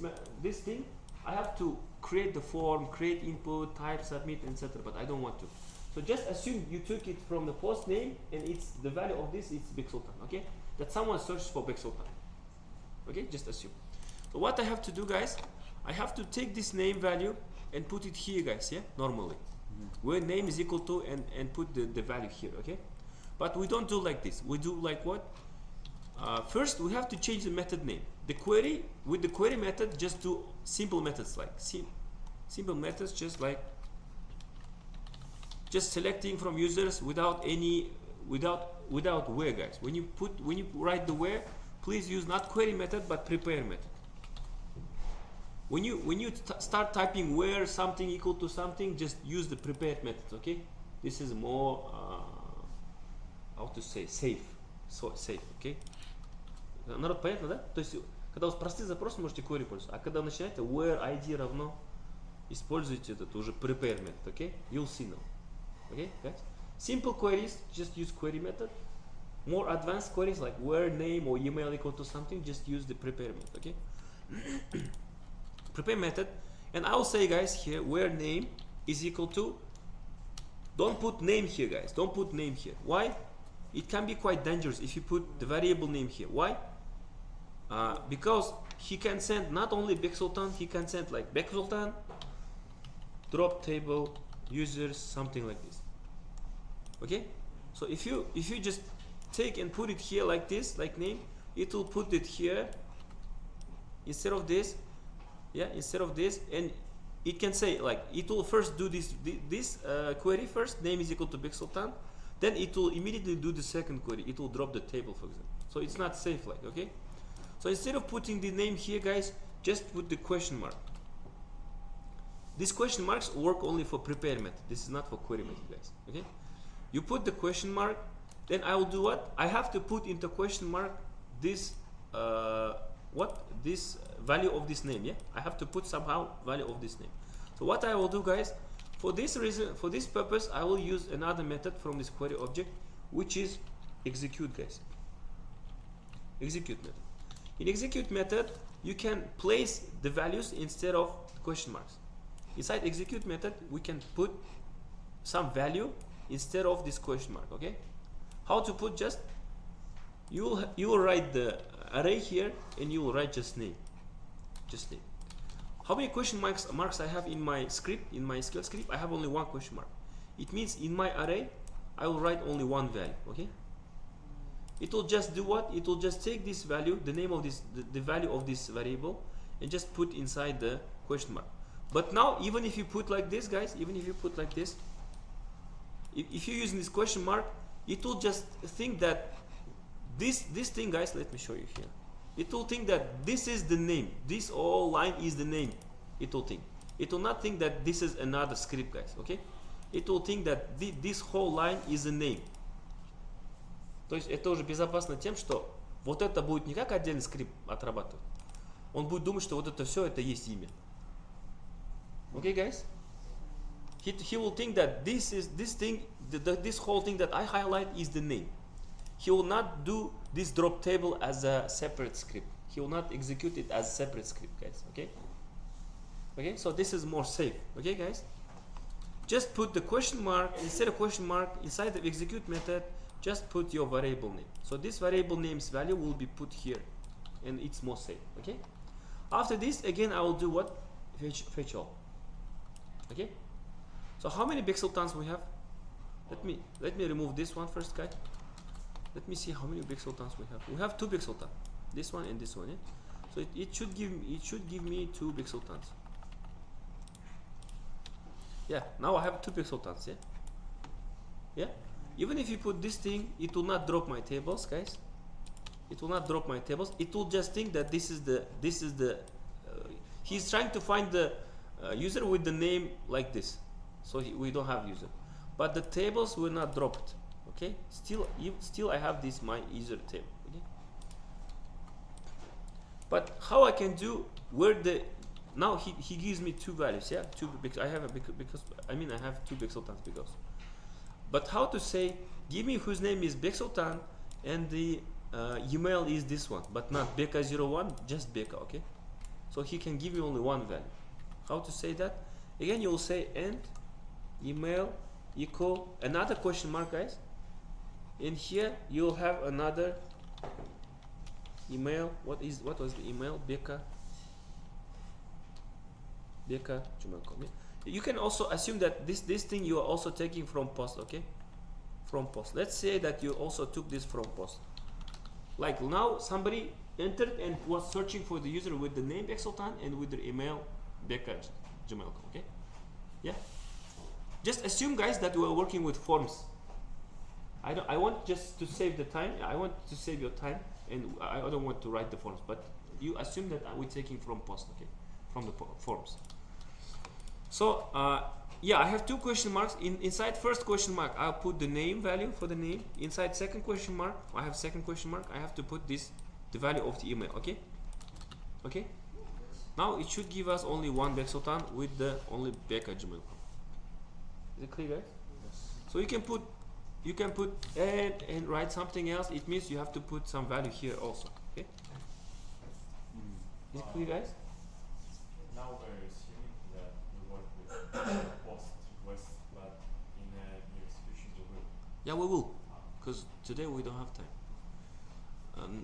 thing, I have to create the form, create input, type, submit, etc. But I don't want to. So just assume you took it from the post name, and it's the value of this is Bek Sultan. Okay, that someone searches for Bek Sultan. Okay, just assume. So what I have to do, guys, I have to take this name value and put it here, guys. Yeah, normally, where name is equal to and put the value here. Okay, but we don't do like this. We do like what? First, we have to change the method name. The query with the query method, just do simple methods like simple methods, just selecting from users without any without where, guys. When you write the where, please use not query method but prepare method. When you start typing where something equal to something, just use the prepared method. Okay, this is more how to say safe, so safe. Okay. Народ, понятно, да? То есть, когда у вас простые запросы, можете query пользоваться. А когда вы начинаете where ID равно, используйте этот уже prepare method, okay? You'll see now. Okay, guys? Simple queries, just use query method. More advanced queries like where name or email equal to something, just use the prepare method, okay? Prepare method, and I will say, guys, here where name is equal to, don't put name here, guys. Don't put name here. Why? It can be quite dangerous if you put the variable name here. Why? Because he can send not only Bek Sultan, he can send like Bek Sultan, drop table, users, something like this. Okay? So if you just take and put it here like this, like name, it will put it here instead of this. Yeah, instead of this, and it can say like it will first do this query first, name is equal to Bek Sultan, then it will immediately do the second query. It will drop the table, for example. So it's not safe, like, okay? So instead of putting the name here, guys, just put the question mark. These question marks work only for prepare method. This is not for query method, guys. Okay? You put the question mark, then I will do what? I have to put into question mark this this value of this name. Yeah, I have to put somehow value of this name. So what I will do, guys, for this reason, for this purpose, I will use another method from this query object, which is execute, guys. Execute method. In execute method, you can place the values instead of question marks. Inside execute method, we can put some value instead of this question mark. Okay? How to put? Just you will write the array here, and you will write just name. Just name. How many question marks I have in my script, in my Mysql script? I have only one question mark. It means in my array, I will write only one value. Okay? It will just do what? It will just take this value, the name of this, the value of this variable, and just put inside the question mark. But now, even if you put like this, guys, even if you put like this, if you're using this question mark, it will just think that this thing, guys, let me show you here. It will think that this is the name. This all line is the name. It will think. It will not think that this is another script, guys. Okay? It will think that this whole line is a name. То есть это уже безопасно тем, что вот это будет не как отдельный скрипт отрабатывать. Он будет думать, что вот это все, это есть имя. Okay, guys? He will think that this whole thing that I highlight is the name. He will not do this drop table as a separate script. he will not execute it as separate script, guys. Okay. Okay. So this is more safe. Okay, guys. Just put the question mark instead of question mark inside the execute method. Just put your variable name. So this variable name's value will be put here, and it's more safe. Okay. After this, again, I will do what? Fetch all. Okay. So how many pixel tons we have? Let me remove this one first, guys. Let me see how many pixel tons we have. We have 2 pixel tons. This one and this one. Yeah? So it should give me 2 pixel tons. Yeah. Now I have 2 pixel tons. Yeah. Yeah. Even if you put this thing, it will not drop my tables, guys. It will not drop my tables. It will just think that this is the. He's trying to find the user with the name like this. So we don't have user, but the tables will not drop it. Okay, still I have this my user table. Okay, but how I can do where the now he gives me 2 values. Yeah, 2 because I have because I mean I have 2 pixel tons because. But how to say give me whose name is Bexultan and the email is this one, but not Beka01, just Beka. Okay, so he can give me only 1 value. How to say that? Again, you will say and email equal another question mark, guys. And here you'll have another email. What was the email? Beka gmail.com. You can also assume that this thing you are also taking from post. Okay, from post. Let's say that you also took this from post. Like now somebody entered and was searching for the user with the name Bexultan and with the email Beka gmail.com. Okay, yeah. Just assume, guys, that we are working with forms. I want just to save the time. I want to save your time, and I don't want to write the forms. But you assume that we're taking from post, okay, from the forms. So yeah, I have 2 question marks. Inside first question mark, I'll put the name value for the name. Inside second question mark, I have second question mark. I have to put the value of the email. Okay, okay. Now it should give us only 1 Bexultan with the only Beka gmail.com. Is it clear, guys? Yes. So you can put and write something else. It means you have to put some value here also. Okay. Is it clear, guys? Now we're assuming that we work with post requests, but in the execution we will. Yeah, we will, because today we don't have time.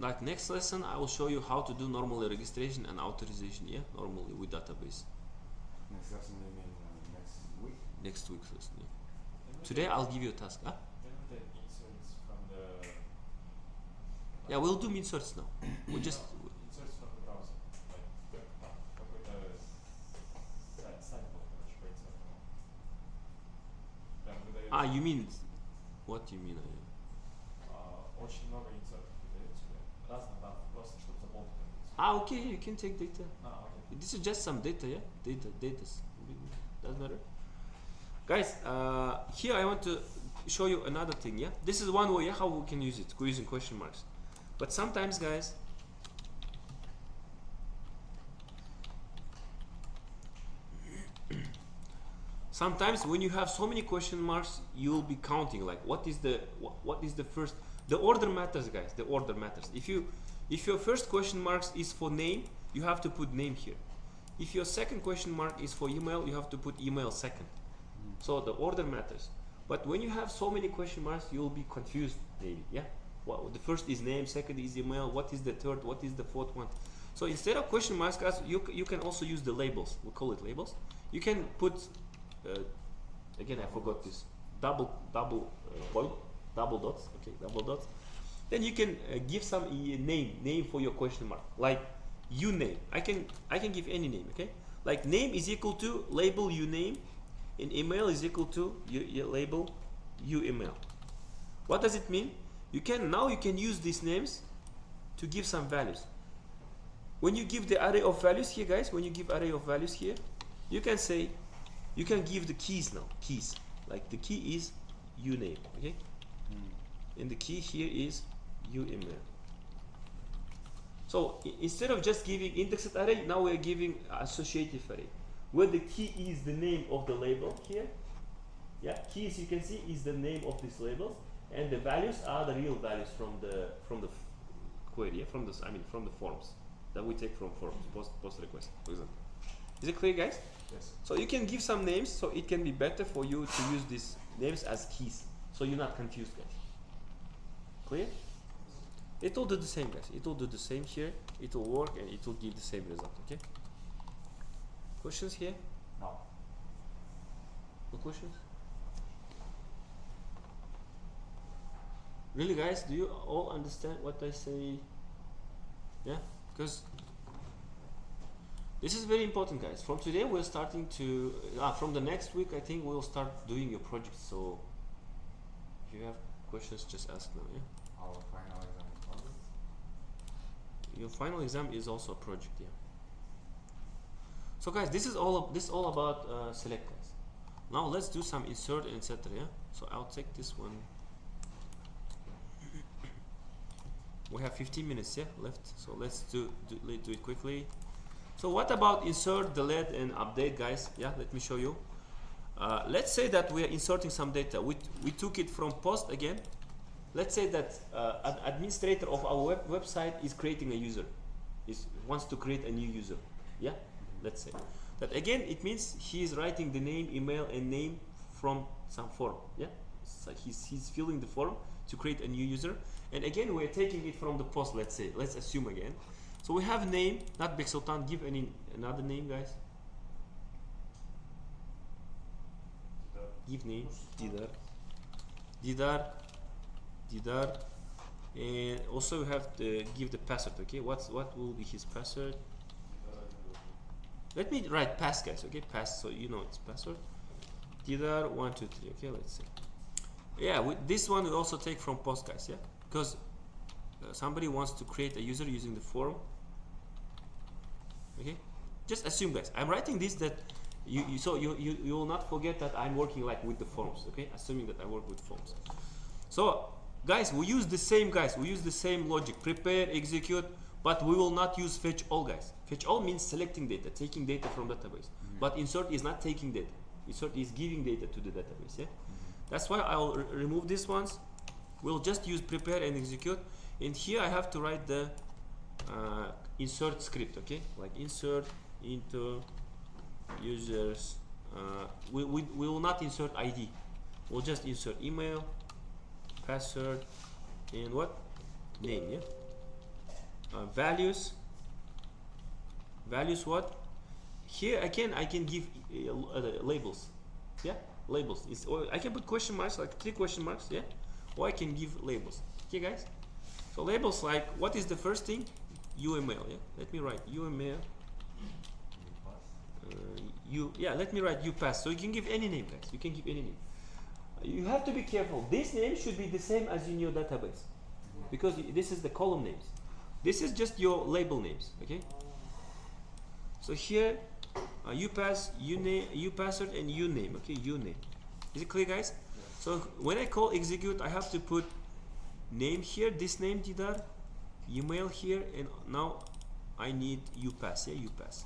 Like next lesson, I will show you how to do normally registration and authorization. Yeah, normally with database. Next lesson, you mean next week? Next week's lesson. Yeah. Today I'll give you a task. Huh? Then the inserts from the. Yeah, we'll do inserts now. We just. Inserts from the browser, like какой-то сайт был, короче, по инсерту. Прям выдает. You mean what you mean? Очень много инсертов выдает тебе. Разных данных, просто чтобы заполнить таблицу. Okay, you can take data. Окей. This is just some data, yeah? Data. Doesn't matter. Guys, here I want to show you another thing, yeah? This is one way, yeah, how we can use it, using question marks. But sometimes, guys, sometimes when you have so many question marks, you'll be counting, like, what is the first, the order matters, guys, the order matters. If your first question marks is for name, you have to put name here. If your second question mark is for email, you have to put email second. So the order matters. But when you have so many question marks, you'll be confused, maybe, yeah? Well, the first is name, second is email, what is the third, what is the fourth one? So instead of question marks, guys, you can also use the labels. We call it labels. You can put, again, I forgot this, double point, double dots, okay, double dots. Then you can give some name for your question mark, like uname. I can give any name, okay? Like name is equal to label uname, and email is equal to label email. What does it mean? You can use these names to give some values. When you give the array of values here, guys, when you give array of values here, you can say, you can give the keys now, keys. Like the key is uname, okay? And the key here is email. So instead of just giving indexed array, now we're giving associative array, where the key is the name of the label here. Yeah, keys you can see is the name of these labels, and the values are the real values from the query, from the forms. that we take from forums, post request, for example. Is it clear, guys? Yes. So you can give some names, so it can be better for you to use these names as keys, so you're not confused, guys. Clear? It will do the same, guys. It will do the same here. It will work and it will give the same result. Okay. Questions here? No. No questions? Really, guys? Do you all understand what I say? Yeah, because this is very important, guys. From today, we're starting to. From the next week, I think we'll start doing your projects. So, if you have questions, just ask now. Yeah. Our final exam is project. Your final exam is also a project. Yeah. So, guys, this is all about select, guys. Now let's do some insert and etc. Yeah. So I'll take this one. We have 15 minutes left, so let's do it quickly. So what about insert, delete, and update, guys? Yeah, let me show you. Let's say that we are inserting some data. We took it from post again. Let's say that an administrator of our website is creating a user, wants to create a new user. Yeah, let's say that again. It means he is writing the name, email, and name from some form. Yeah, so he's filling the form to create a new user. And again, we're taking it from the post, let's say. Let's assume again. So we have name, not Bek Sultan. Give another name, guys. Give name. Didar. And also we have to give the password, okay? What will be his password? Let me write pass, guys, okay? Pass, so you know it's password. Didar 123, okay, let's see. Yeah, this one we also take from post, guys, yeah? Because somebody wants to create a user using the form. Okay, just assume, guys, I'm writing this that you will not forget that I'm working like with the forms. Okay, assuming that I work with forms. So guys, we use the same logic: prepare, execute, but we will not use fetch all, guys. Fetch all means selecting data, taking data from database. But insert is not taking data. Insert is giving data to the database. Yeah, that's why I'll remove these ones. We'll just use prepare and execute, and here I have to write the insert script, okay? Like insert into users. We will not insert ID. We'll just insert email, password, and what? Name, yeah? Values. Values what? Here again I can give labels, yeah? Labels. I can put question marks, like 3 question marks, yeah? Or I can give labels. Okay, guys? So labels like, what is the first thing? UML, yeah? Let me write UML. Let me write UPass. So you can give any name, guys. You can give any name. You have to be careful. This name should be the same as in your database, because this is the column names. This is just your label names, okay? So here, UPass, UPassword, and UName, okay? UName. Is it clear, guys? So when I call execute, I have to put name here, this name Didar, email here, and now I need UPass, yeah, UPass.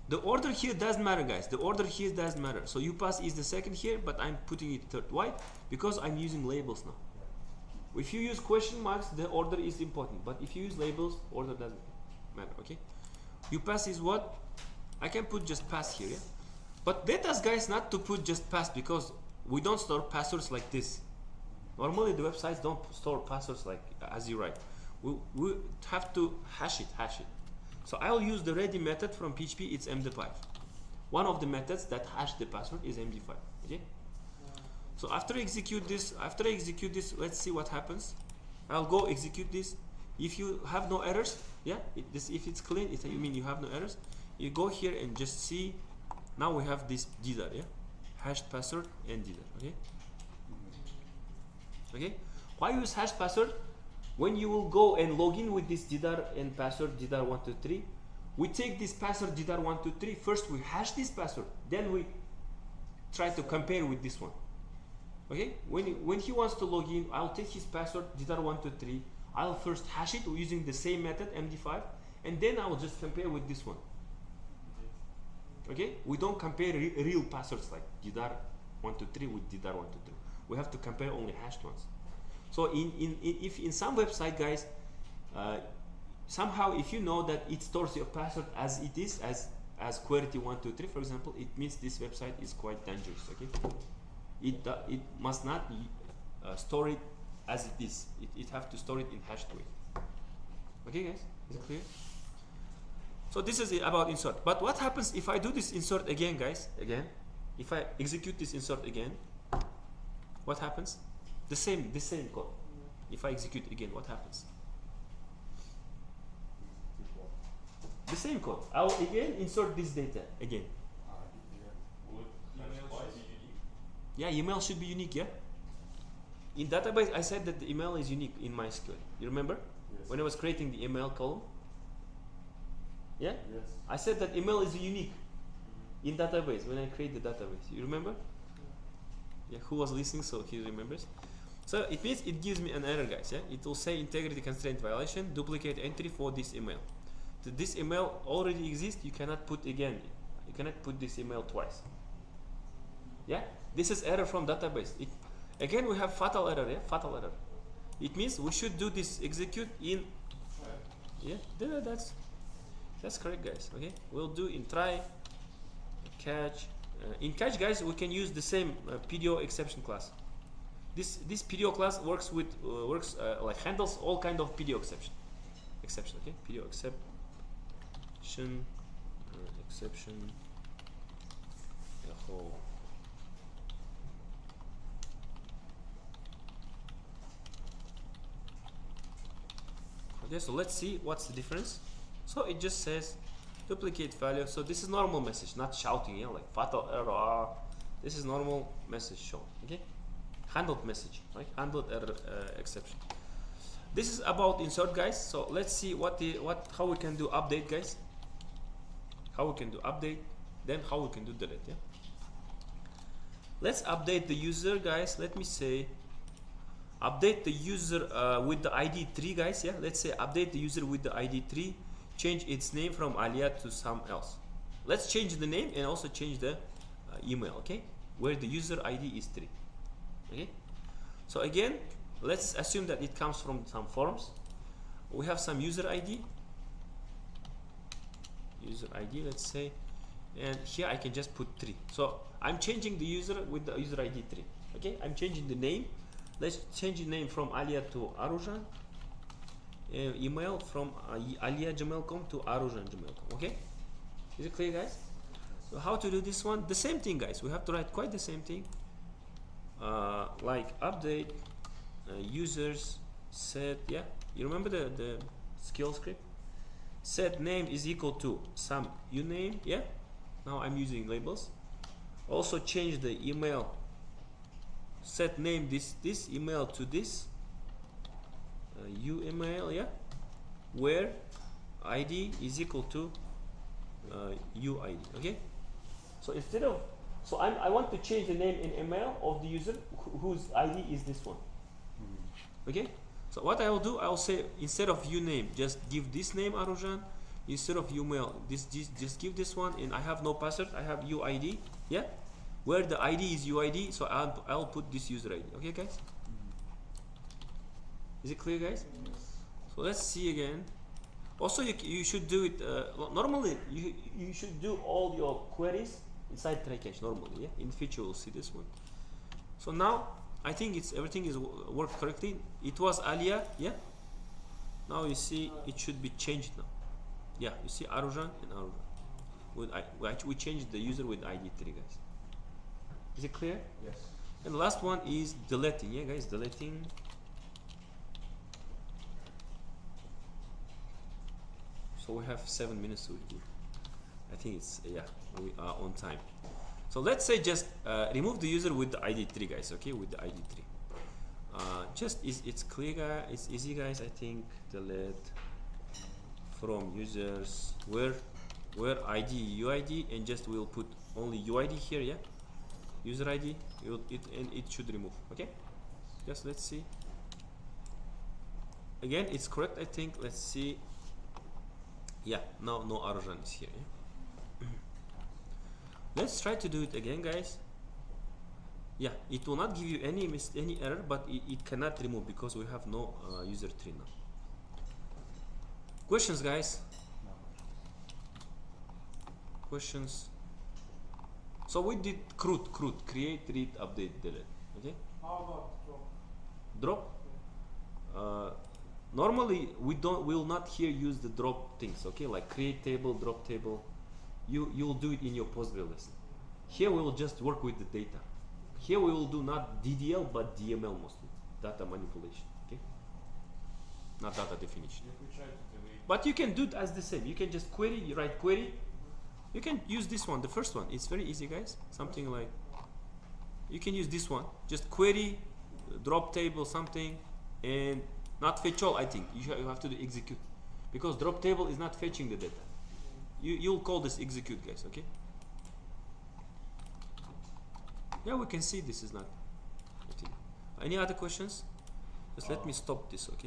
The order here doesn't matter, guys. The order here doesn't matter. So UPass is the second here, but I'm putting it third. Why? Because I'm using labels now. If you use question marks, the order is important. But if you use labels, order doesn't matter, okay? UPass is what? I can put just pass here, yeah? But let us, guys, not to put just pass, because we don't store passwords like this. Normally the websites don't store passwords like as you write. We have to hash it. So I'll use the ready method from PHP. It's MD5. One of the methods that hash the password is MD5. Okay. So after execute this, let's see what happens. I'll go execute this. If you have no errors, yeah, if it's clean, you mean you have no errors. You go here and just see. Now we have this Didar, yeah, hashed password and Didar. Okay. Okay. Why use hash password? When you will go and log in with this Didar and password Didar123, we take this password Didar123. First we hash this password, then we try to compare with this one. Okay? When he wants to log in, I'll take his password Didar123. I'll first hash it using the same method MD5, and then I'll just compare with this one. Okay? We don't compare real passwords like Didar123 with Didar123. We have to compare only hashed ones. So if in some website, guys, somehow if you know that it stores your password as it is, as QWERTY123 for example, it means this website is quite dangerous. Okay, it must not store it as it is. It have to store it in hashed way. Okay guys, is it clear? So this is it about insert. But what happens if I do this insert again, guys? Again, if I execute this insert again, what happens? The same code. If I execute again, what happens? The same code. I'll again insert this data again. Would email should be unique? Yeah, email should be unique. Yeah. In database, I said that the email is unique in Mysql. You remember? Yes. When I was creating the email column. Yeah. Yes. I said that email is unique in database when I create the database. You remember? Yeah. Who was listening? So he remembers. So it means it gives me an error, guys. Yeah. It will say integrity constraint violation, duplicate entry for this email. So this email already exists. You cannot put again. You cannot put this email twice. Yeah. This is error from database. Again, we have fatal error. Yeah. Fatal error. It means we should do this execute in. Yeah. That's correct, guys. Okay. We'll do in try, catch. In catch, guys, we can use the same PDO exception class. This PDO class works with like handles all kind of PDO exception. Okay. PDO exception. Exception. Okay, so let's see what's the difference. So it just says duplicate value. So this is normal message, not shouting, like fatal error. This is normal message shown. Okay, handled message, right? Handled error exception. This is about insert, guys. So let's see how we can do update, guys. How we can do update, then how we can do delete. Yeah. Let's update the user, guys. Let me say update the user with the ID 3, guys. Yeah. Let's say update the user with the ID 3. Change its name from Alia to some else. Let's change the name and also change the email. Okay, where the user ID is 3. Okay. So again, let's assume that it comes from some forms. We have some user ID. User ID, let's say, and here I can just put 3. So I'm changing the user with the user ID 3. Okay, I'm changing the name. Let's change the name from Alia to Arujan. Email from alia@gmail.com to arujan@gmail.com. Okay, is it clear, guys? So how to do this one? The same thing, guys. We have to write quite the same thing. Like update users set. Yeah, you remember the skill script? Set name is equal to some uname. Yeah. Now I'm using labels. Also change the email. Set name this email to this email. Yeah. Where ID is equal to UID. Okay. So instead of I want to change the name in email of the user whose ID is this one. Okay. So what I will do, I will say instead of uname, just give this name Arujan. Instead of email, just give this one, and I have no password. I have UID. Yeah. Where the ID is UID, so I'll put this user ID. Okay, guys. Is it clear, guys? So let's see again. Also, you should do it normally. You should do all your queries inside try catch normally. Yeah. In the future, we'll see this one. So now I think everything is worked correctly. It was Alia. Yeah. Now you see it should be changed now. Yeah. You see Arujan and Arujan. We changed the user with ID 3, guys. Is it clear? Yes. And the last one is deleting. Yeah, guys, deleting. So we have 7 minutes to do. I think it's we are on time. So let's say just remove the user with the ID 3, guys. Okay, with the ID 3. It's clear, guys. It's easy, guys. I think delete from users where ID UID, and just we'll put only UID here. Yeah. User ID, and it should remove. Okay, just let's see. Again, it's correct, I think. Let's see. Yeah, now no Arujan is here. Yeah? Let's try to do it again, guys. Yeah, it will not give you any error, but it cannot remove because we have no user 3 now. Questions, guys? No. Questions? So we did CRUD, create, read, update, delete. Okay? How about drop? Drop? Normally we will not here use the drop things, okay? Like create table, drop table. You'll do it in your Postgre lesson. Here we will just work with the data. Here we will do not DDL but DML mostly. Data manipulation, okay? Not data definition. If we try to delete, But you can do it as the same. You can just query, you write query. You can use this one, the first one. It's very easy, guys. Something like, you can use this one. Just query, drop table, something, and not fetch all, I think. You have to do execute. Because drop table is not fetching the data. You'll call this execute, guys, okay? Yeah, we can see this is not. Any other questions? Just let me stop this, okay?